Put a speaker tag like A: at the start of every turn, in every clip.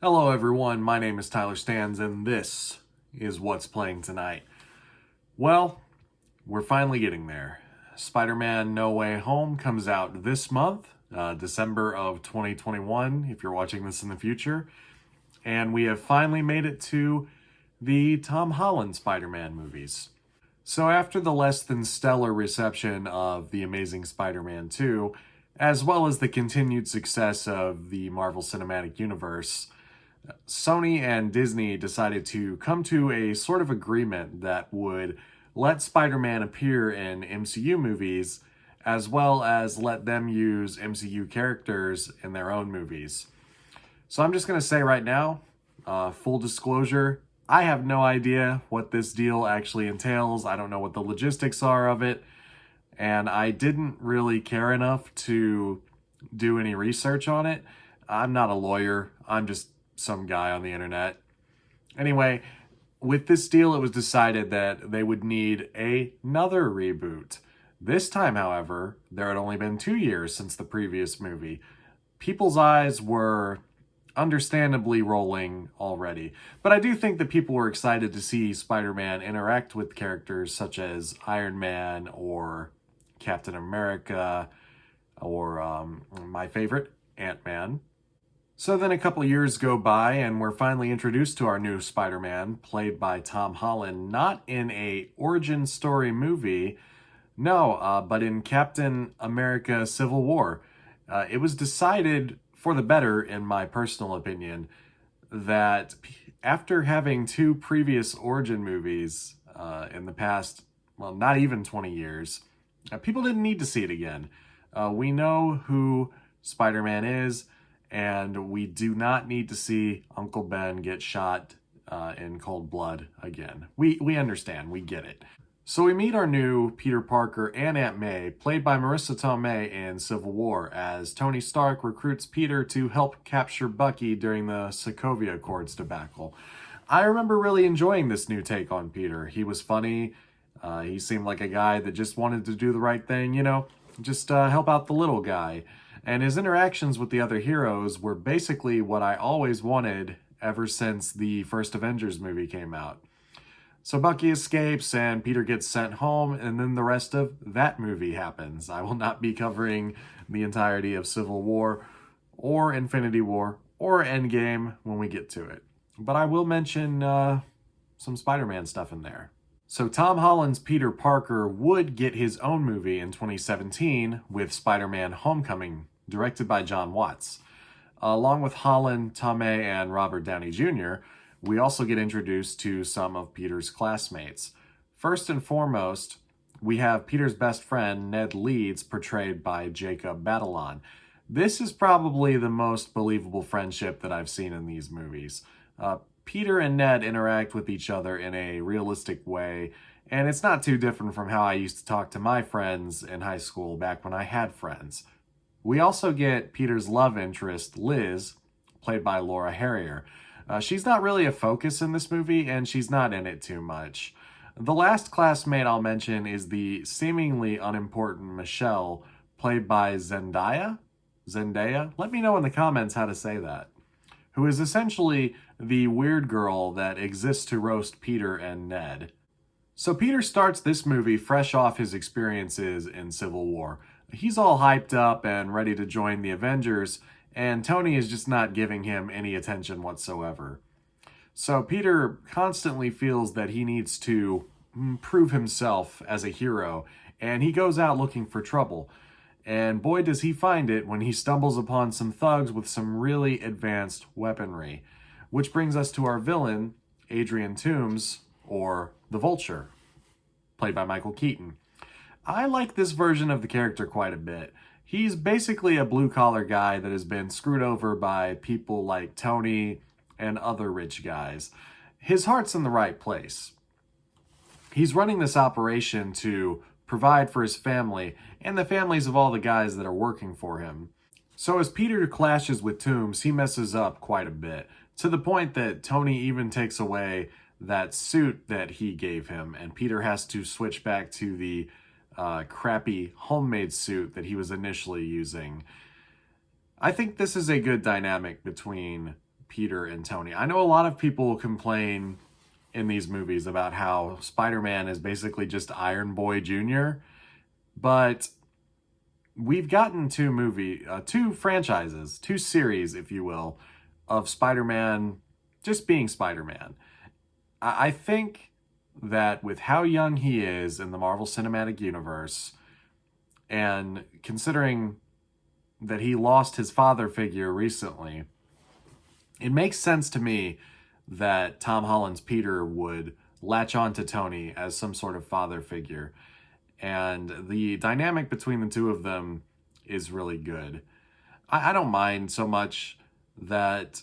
A: Hello everyone, my name is Tyler Stans and this is What's Playing Tonight. Well, we're finally getting there. Spider-Man No Way Home comes out this month, December of 2021, if you're watching this in the future. And we have finally made it to the Tom Holland Spider-Man movies. So after the less than stellar reception of The Amazing Spider-Man 2, as well as the continued success of the Marvel Cinematic Universe, Sony and Disney decided to come to a sort of agreement that would let Spider-Man appear in MCU movies, as well as let them use MCU characters in their own movies. So I'm just going to say right now, full disclosure, I have no idea what this deal actually entails. I don't know what the logistics are of it, and I didn't really care enough to do any research on it. I'm not a lawyer. I'm just some guy on the internet. Anyway, with this deal, it was decided that they would need another reboot. This time, however, there had only been 2 years since the previous movie. People's eyes were understandably rolling already. But I do think that people were excited to see Spider-Man interact with characters such as Iron Man or Captain America or my favorite, Ant-Man. So then a couple years go by and we're finally introduced to our new Spider-Man, played by Tom Holland, not in a origin story movie, no, but in Captain America Civil War. It was decided for the better, in my personal opinion, that after having 2 previous origin movies in the past, well, not even 20 years, people didn't need to see it again. We know who Spider-Man is, and we do not need to see Uncle Ben get shot in cold blood again. We understand, we get it. So we meet our new Peter Parker and Aunt May, played by Marissa Tomei in Civil War, as Tony Stark recruits Peter to help capture Bucky during the Sokovia Accords debacle. I remember really enjoying this new take on Peter. He was funny. He seemed like a guy that just wanted to do the right thing, you know, just help out the little guy. And his interactions with the other heroes were basically what I always wanted ever since the first Avengers movie came out. So Bucky escapes and Peter gets sent home, and then the rest of that movie happens. I will not be covering the entirety of Civil War or Infinity War or Endgame when we get to it. But I will mention some Spider-Man stuff in there. So Tom Holland's Peter Parker would get his own movie in 2017 with Spider-Man Homecoming, directed by John Watts. Along with Holland, Tomei, and Robert Downey Jr., we also get introduced to some of Peter's classmates. First and foremost, we have Peter's best friend, Ned Leeds, portrayed by Jacob Batalon. This is probably the most believable friendship that I've seen in these movies. Peter and Ned interact with each other in a realistic way, and it's not too different from how I used to talk to my friends in high school back when I had friends. We also get Peter's love interest, Liz, played by Laura Harrier. She's not really a focus in this movie, and she's not in it too much. The last classmate I'll mention is the seemingly unimportant Michelle, played by Zendaya? Let me know in the comments how to say that. Who is essentially the weird girl that exists to roast Peter and Ned. So Peter starts this movie fresh off his experiences in Civil War. He's all hyped up and ready to join the Avengers, and Tony is just not giving him any attention whatsoever. So Peter constantly feels that he needs to prove himself as a hero, and he goes out looking for trouble. And boy does he find it when he stumbles upon some thugs with some really advanced weaponry. Which brings us to our villain, Adrian Toomes, or the Vulture, played by Michael Keaton. I like this version of the character quite a bit. He's basically a blue-collar guy that has been screwed over by people like Tony and other rich guys. His heart's in the right place. He's running this operation to provide for his family and the families of all the guys that are working for him. So as Peter clashes with Toomes, he messes up quite a bit, to the point that Tony even takes away that suit that he gave him, and Peter has to switch back to the crappy homemade suit that he was initially using. I think this is a good dynamic between Peter and Tony. I know a lot of people complain in these movies about how Spider-Man is basically just Iron Boy Jr., but we've gotten two franchises, two series, if you will, of Spider-Man just being Spider-Man. I think that with how young he is in the Marvel Cinematic Universe, and considering that he lost his father figure recently, it makes sense to me that Tom Holland's Peter would latch on to Tony as some sort of father figure. And the dynamic between the two of them is really good. I don't mind so much that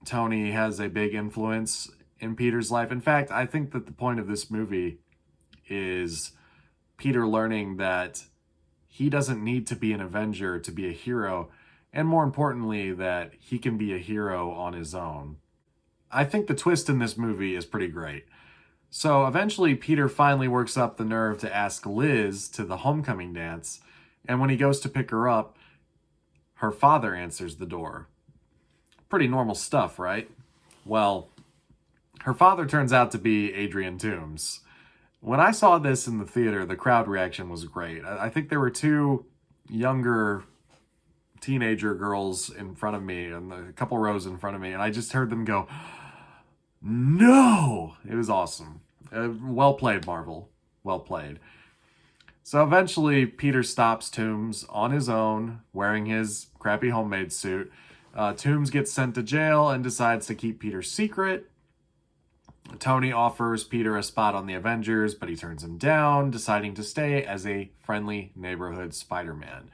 A: Tony has a big influence in Peter's life. In fact, I think that the point of this movie is Peter learning that he doesn't need to be an Avenger to be a hero, and more importantly, that he can be a hero on his own. I think the twist in this movie is pretty great. So eventually, Peter finally works up the nerve to ask Liz to the homecoming dance, and when he goes to pick her up, her father answers the door. Pretty normal stuff, right? Well, her father turns out to be Adrian Toomes. When I saw this in the theater, the crowd reaction was great. I think there were two younger teenager girls in front of me, and a couple rows in front of me, and I just heard them go, "No!" It was awesome. Well played, Marvel. Well played. So eventually, Peter stops Toomes on his own, wearing his crappy homemade suit. Toomes gets sent to jail and decides to keep Peter's secret. Tony offers Peter a spot on the Avengers, but he turns him down, deciding to stay as a friendly neighborhood Spider-Man.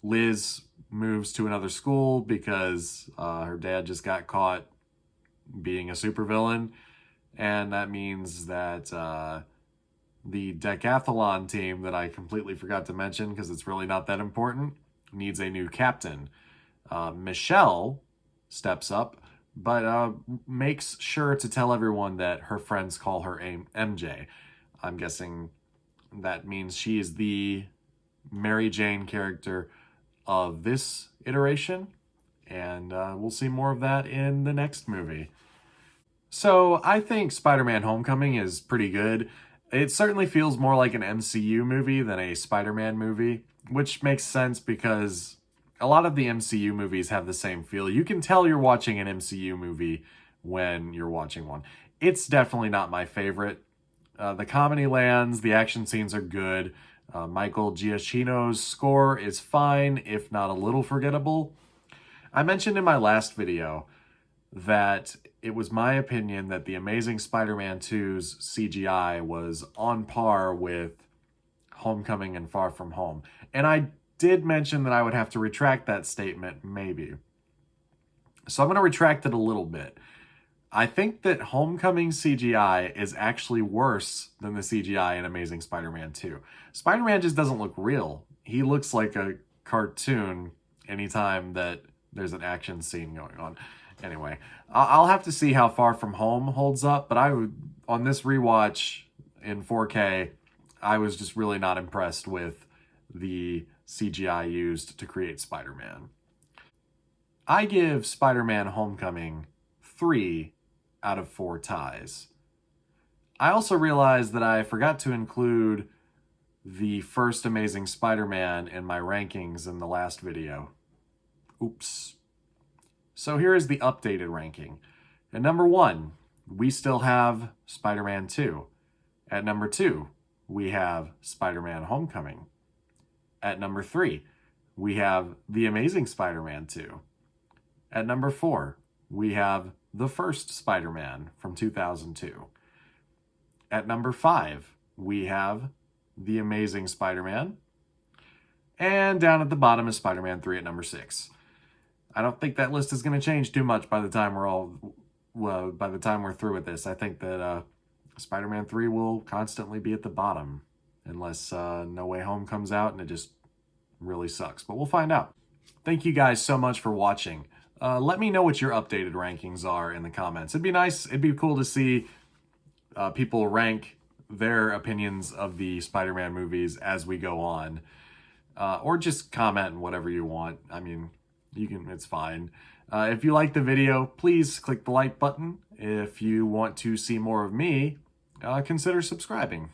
A: Liz moves to another school because her dad just got caught being a supervillain, and that means that the decathlon team that I completely forgot to mention because it's really not that important needs a new captain. Michelle steps up, but makes sure to tell everyone that her friends call her MJ. I'm guessing that means she is the Mary Jane character of this iteration, and we'll see more of that in the next movie. So I think Spider-Man Homecoming is pretty good. It certainly feels more like an MCU movie than a Spider-Man movie, which makes sense because a lot of the MCU movies have the same feel. You can tell you're watching an MCU movie when you're watching one. It's definitely not my favorite. The comedy lands, the action scenes are good. Michael Giacchino's score is fine, if not a little forgettable. I mentioned in my last video that it was my opinion that The Amazing Spider-Man 2's CGI was on par with Homecoming and Far From Home. And I did mention that I would have to retract that statement, maybe. So I'm going to retract it a little bit. I think that Homecoming CGI is actually worse than the CGI in Amazing Spider-Man 2. Spider-Man just doesn't look real. He looks like a cartoon anytime that there's an action scene going on. Anyway, I'll have to see how Far From Home holds up, but on this rewatch in 4K, I was just really not impressed with the CGI used to create Spider-Man. I give Spider-Man Homecoming 3 out of 4 ties. I also realized that I forgot to include the first Amazing Spider-Man in my rankings in the last video. Oops. So here is the updated ranking. At number 1, we still have Spider-Man 2. At number 2, we have Spider-Man Homecoming. At number 3, we have The Amazing Spider-Man 2. At number 4, we have the first Spider-Man from 2002. At number 5, we have The Amazing Spider-Man. And down at the bottom is Spider-Man 3 at number 6. I don't think that list is going to change too much by the time we're through with this. I think that Spider-Man 3 will constantly be at the bottom unless No Way Home comes out and it just really sucks. But we'll find out. Thank you guys so much for watching. Let me know what your updated rankings are in the comments. It'd be nice. It'd be cool to see people rank their opinions of the Spider-Man movies as we go on. Or just comment whatever you want. I mean, It's fine. If you like the video, please click the like button. If you want to see more of me, consider subscribing.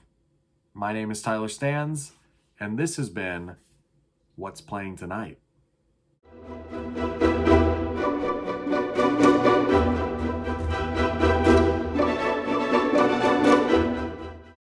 A: My name is Tyler Stans, and this has been What's Playing Tonight.